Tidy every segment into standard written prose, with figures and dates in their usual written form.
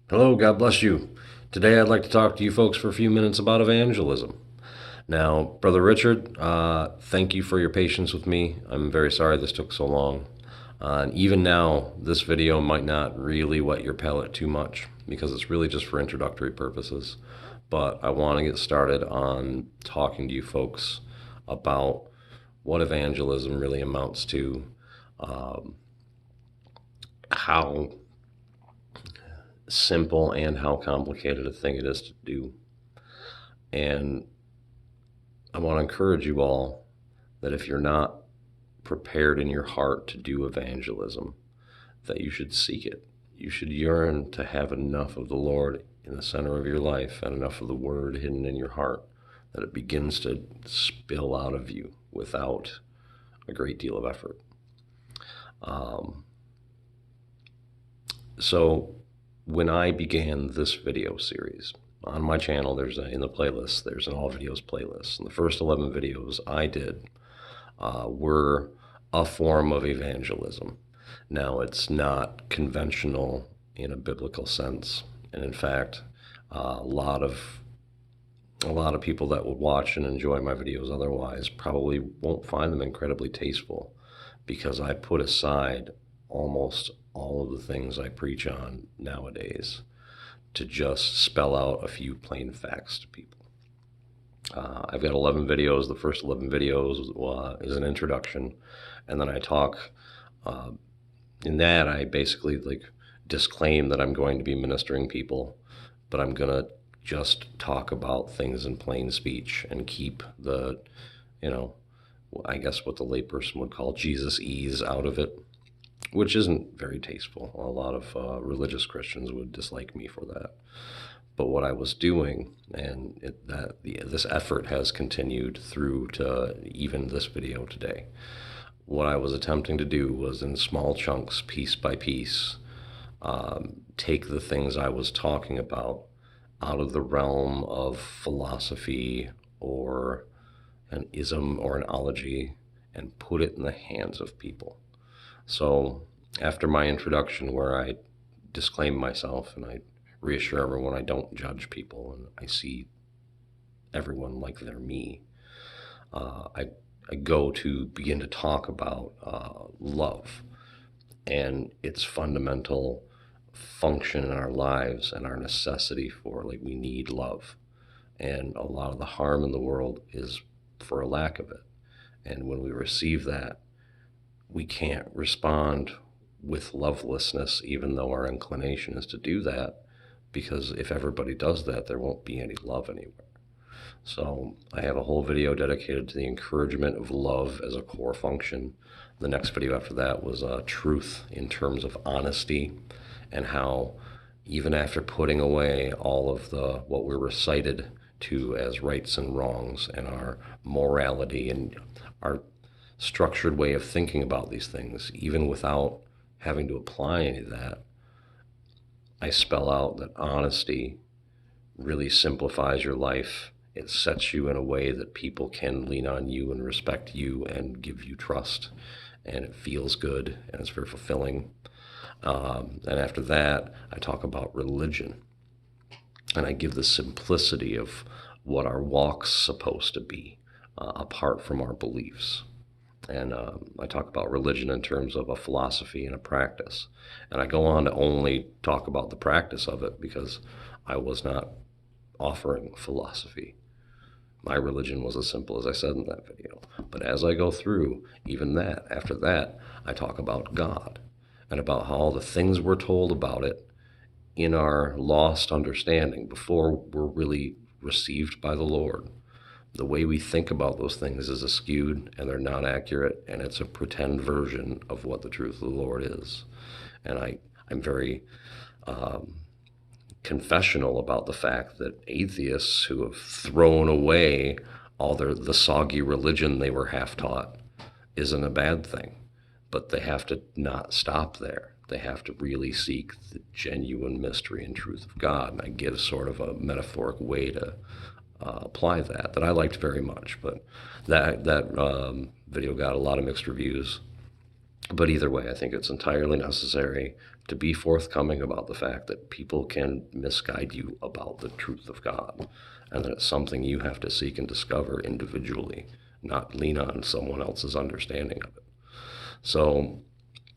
Hello, God bless you. Today I'd like to talk to you folks for a few minutes about evangelism. Now, Brother Richard, thank you for your patience with me. I'm very sorry this took so long. And even now, this video might not really whet your palate too much because it's really just for introductory purposes. But I want to get started on talking to you folks about what evangelism really amounts to, how simple and how complicated a thing it is to do. And I want to encourage you all that if you're not prepared in your heart to do evangelism, that you should seek it. You should yearn to have enough of the Lord in the center of your life and enough of the Word hidden in your heart that it begins to spill out of you without a great deal of effort. So when I began this video series, on my channel, in the playlist, there's an all videos playlist. And the first 11 videos I did were a form of evangelism. Now, it's not conventional in a biblical sense. And in fact, a lot of people that would watch and enjoy my videos otherwise probably won't find them incredibly tasteful because I put aside almost all of the things I preach on nowadays to just spell out a few plain facts to people. I've got 11 videos. The first 11 videos is an introduction, and then I talk. In that, I basically disclaim that I'm going to be ministering people, but I'm going to just talk about things in plain speech and keep the, I guess what the layperson would call Jesus-ese out of it, which isn't very tasteful. A lot of religious Christians would dislike me for that. But what I was doing, and this effort has continued through to even this video today, what I was attempting to do was in small chunks, piece by piece, take the things I was talking about out of the realm of philosophy or an ism or an ology and put it in the hands of people. So after my introduction, where I disclaim myself and I reassure everyone I don't judge people and I see everyone like they're me, I go to begin to talk about love and its fundamental function in our lives and our necessity for, we need love. And a lot of the harm in the world is for a lack of it. And when we receive that, we can't respond with lovelessness, even though our inclination is to do that, because if everybody does that, there won't be any love anywhere. So I have a whole video dedicated to the encouragement of love as a core function. The next video after that was truth in terms of honesty, and how even after putting away all of what we're recited to as rights and wrongs and our morality and our structured way of thinking about these things, even without having to apply any of that, I spell out that honesty really simplifies your life. It sets you in a way that people can lean on you and respect you and give you trust, and it feels good and it's very fulfilling. And after that, I talk about religion, and I give the simplicity of what our walk's supposed to be, apart from our beliefs. And I talk about religion in terms of a philosophy and a practice. And I go on to only talk about the practice of it because I was not offering philosophy. My religion was as simple as I said in that video. But as I go through, even that, after that, I talk about God and about how the things we're told about it in our lost understanding before we're really received by the Lord. The way we think about those things is skewed, and they're not accurate, and it's a pretend version of what the truth of the Lord is. And I'm very confessional about the fact that atheists who have thrown away all the soggy religion they were half taught isn't a bad thing, but they have to not stop there. They have to really seek the genuine mystery and truth of God. And I give sort of a metaphoric way to apply that I liked very much. But that video got a lot of mixed reviews. But either way, I think it's entirely necessary to be forthcoming about the fact that people can misguide you about the truth of God, and that it's something you have to seek and discover individually, not lean on someone else's understanding of it. So,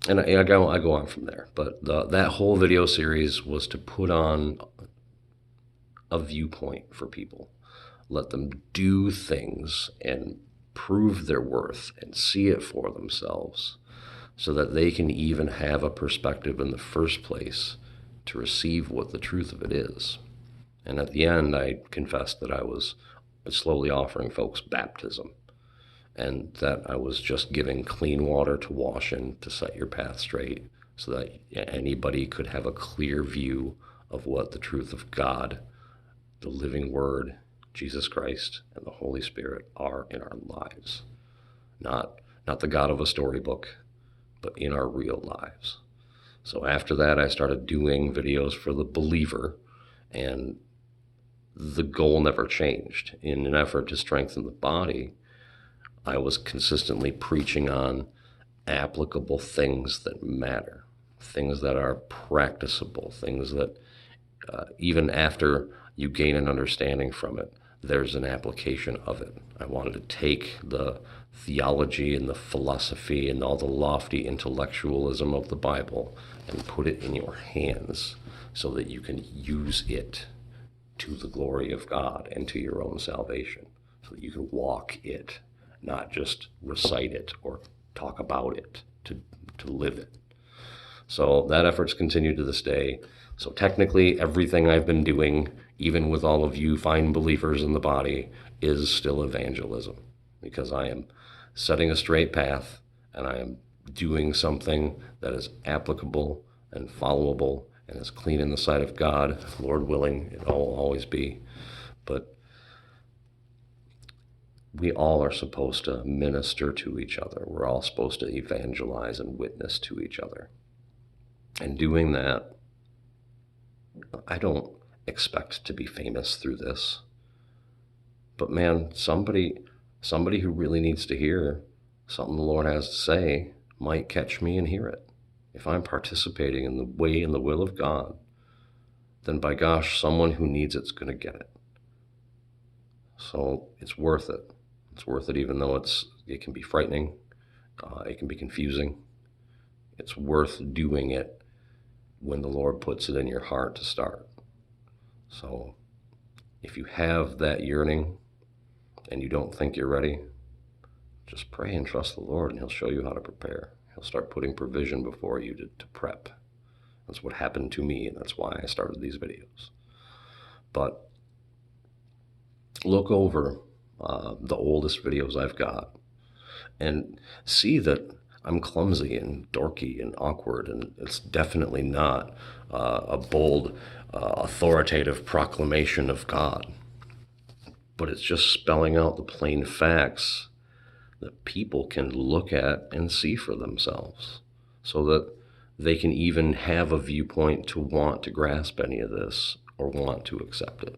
and I go on from there, but that whole video series was to put on a viewpoint for people, let them do things and prove their worth and see it for themselves, so that they can even have a perspective in the first place to receive what the truth of it is. And at the end, I confessed that I was slowly offering folks baptism, and that I was just giving clean water to wash in to set your path straight, so that anybody could have a clear view of what the truth of God, the living Word, Jesus Christ, and the Holy Spirit are in our lives. Not the God of a storybook, but in our real lives. So after that, I started doing videos for the believer, and the goal never changed. In an effort to strengthen the body, I was consistently preaching on applicable things that matter, things that are practicable, things that even after you gain an understanding from it, there's an application of it. I wanted to take the theology and the philosophy and all the lofty intellectualism of the Bible and put it in your hands so that you can use it to the glory of God and to your own salvation, so that you can walk it, not just recite it or talk about it, to live it. So that effort's continued to this day. So technically, everything I've been doing, even with all of you fine believers in the body, is still evangelism, because I am setting a straight path, and I am doing something that is applicable and followable and is clean in the sight of God. Lord willing, it all will always be. But we all are supposed to minister to each other. We're all supposed to evangelize and witness to each other. And doing that, I don't expect to be famous through this. But man, somebody who really needs to hear something the Lord has to say might catch me and hear it. If I'm participating in the way and the will of God, then by gosh, someone who needs it's going to get it. So it's worth it. It's worth it, even though it can be frightening, it can be confusing. It's worth doing it when the Lord puts it in your heart to start. So if you have that yearning and you don't think you're ready, just pray and trust the Lord, and He'll show you how to prepare. He'll start putting provision before you to prep. That's what happened to me, and that's why I started these videos. But look over the oldest videos I've got and see that I'm clumsy and dorky and awkward, and it's definitely not a bold, authoritative proclamation of God, but it's just spelling out the plain facts that people can look at and see for themselves, so that they can even have a viewpoint to want to grasp any of this or want to accept it.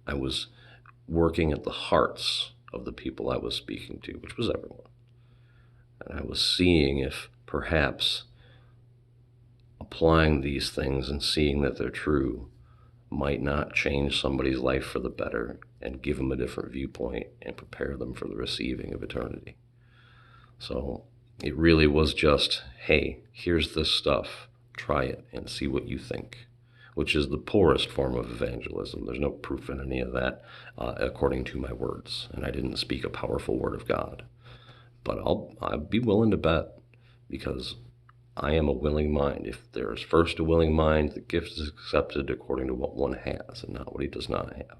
I was working at the hearts of the people I was speaking to, which was everyone. And I was seeing if perhaps applying these things and seeing that they're true might not change somebody's life for the better and give them a different viewpoint and prepare them for the receiving of eternity. So it really was just, hey, here's this stuff, try it and see what you think, which is the poorest form of evangelism. There's no proof in any of that according to my words, and I didn't speak a powerful word of God. But I'd be willing to bet, because I am a willing mind. If there is first a willing mind, the gift is accepted according to what one has and not what he does not have.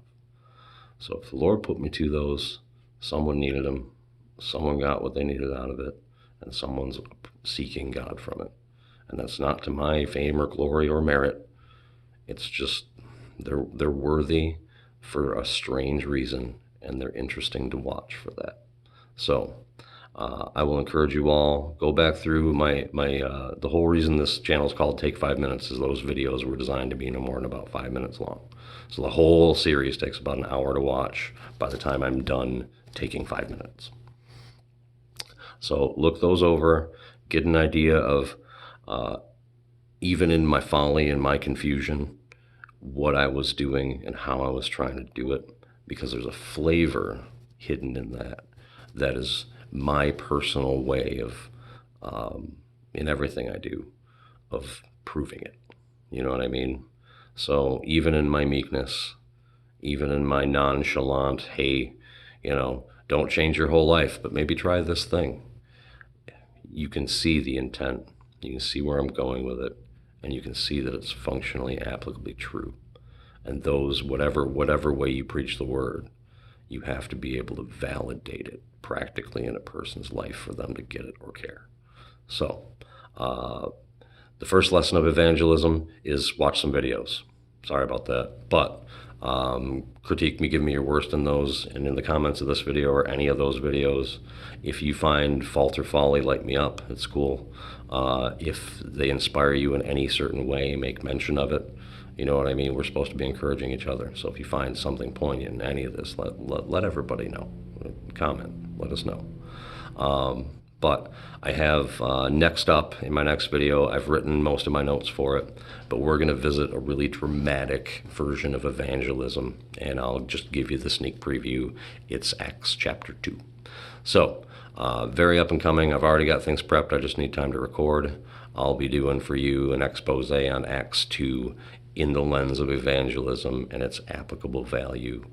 So if the Lord put me to those, someone needed them, someone got what they needed out of it, and someone's seeking God from it. And that's not to my fame or glory or merit. It's just they're worthy for a strange reason, and they're interesting to watch for that. So I will encourage you all, go back through the whole reason this channel is called Take 5 Minutes is those videos were designed to be no more than about 5 minutes long. So the whole series takes about an hour to watch by the time I'm done taking 5 minutes. So look those over, get an idea of even in my folly and my confusion, what I was doing and how I was trying to do it, because there's a flavor hidden in that that is my personal way of, in everything I do, of proving it. You know what I mean? So even in my meekness, even in my nonchalant, hey, don't change your whole life, but maybe try this thing, you can see the intent. You can see where I'm going with it, and you can see that it's functionally, applicably true. And those, whatever way you preach the word, you have to be able to validate it practically in a person's life for them to get it or care. So, the first lesson of evangelism is watch some videos. Sorry about that. But critique me, give me your worst in those, and in the comments of this video or any of those videos. If you find fault or folly, light me up. It's cool. If they inspire you in any certain way, make mention of it. You know what I mean? We're supposed to be encouraging each other. So if you find something poignant in any of this, let everybody know. Comment. Let us know. But I have, next up, in my next video, I've written most of my notes for it, but we're going to visit a really dramatic version of evangelism, and I'll just give you the sneak preview. It's Acts chapter 2. So, very up and coming. I've already got things prepped. I just need time to record. I'll be doing for you an expose on Acts 2 in the lens of evangelism and its applicable value.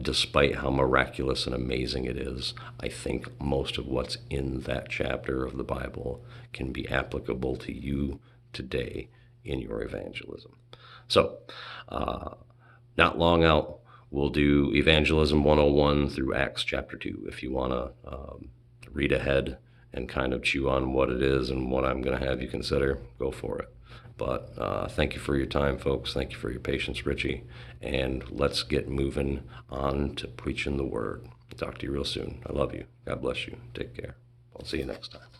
Despite how miraculous and amazing it is, I think most of what's in that chapter of the Bible can be applicable to you today in your evangelism. So, not long out, we'll do Evangelism 101 through Acts chapter 2. If you want to read ahead and kind of chew on what it is and what I'm going to have you consider, go for it. But thank you for your time, folks. Thank you for your patience, Richie. And let's get moving on to preaching the word. Talk to you real soon. I love you. God bless you. Take care. I'll see you next time.